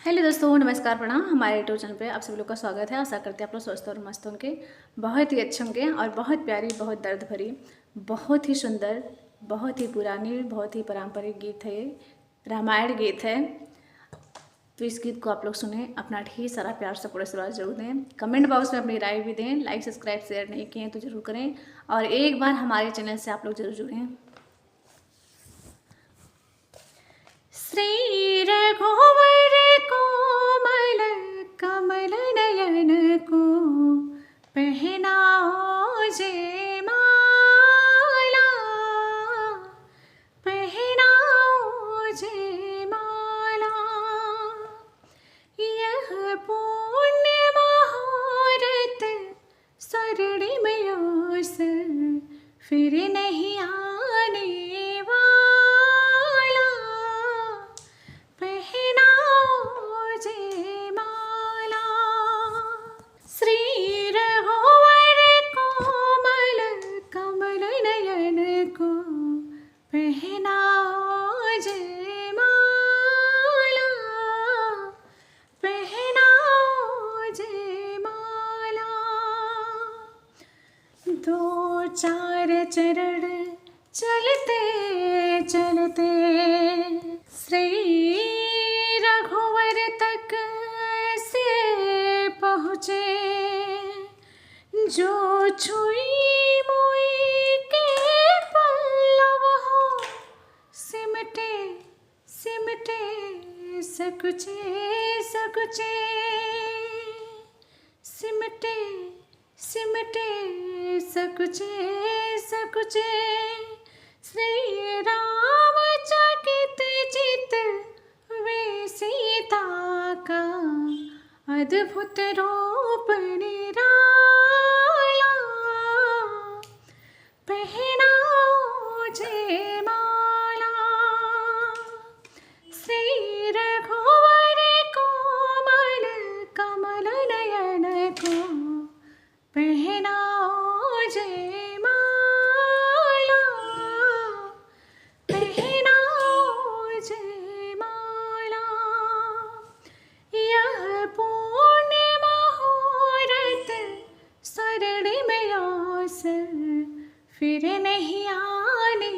Hello दोस्तों, नमस्कार, प्रणाम। हमारे यूट्यूब चैनल पे आप सभी लोग का स्वागत है। आशा करते हैं आप लोग स्वस्थ और मस्त होंगे, बहुत ही अच्छे होंगे। और बहुत प्यारी, बहुत दर्द भरी, बहुत ही सुंदर, बहुत ही पुरानी, बहुत ही पारंपरिक गीत है, रामायण गीत है। तो इस गीत को आप लोग सुने, अपना ढेर सारा प्यार सपोर्ट आशीर्वाद जरूर दें। कमेंट बॉक्स में अपनी राय भी दें। लाइक सब्सक्राइब शेयर नहीं किए तो जरूर करें, और एक बार हमारे चैनल से आप लोग जरूर जुड़ें। श्री रघुवर कोमल कमल नयन को पहनाओ जे माला, पहनाओ जे माला। यह पुण्य मुहूर्त स्वर्णिम अवसर फिर नहीं आने वाला, पहनाओ जे माला। श्री रघुवर कोमल कमल नयन को पहनाओ जे माला, पहनाओ जे माला। दो चार चरण चलते चलते श्री रघुवर तक से पहुँचे। जो छुई मुई के पल्लव हो, सिमटे सिमटे सकुचे सकुचे, सिमटे सिमटे सकुचे सकुचे। श्री राम चकित चित वे सीता का अद्भुत रूप निराला, पहनाओ जे माला। श्री रघुवर कोमल कमल नयन को पहनाओ जे माला, पहनाओ जे माला। यह पुण्य मुहूर्त स्वर्णिम अवसर फिर नहीं आने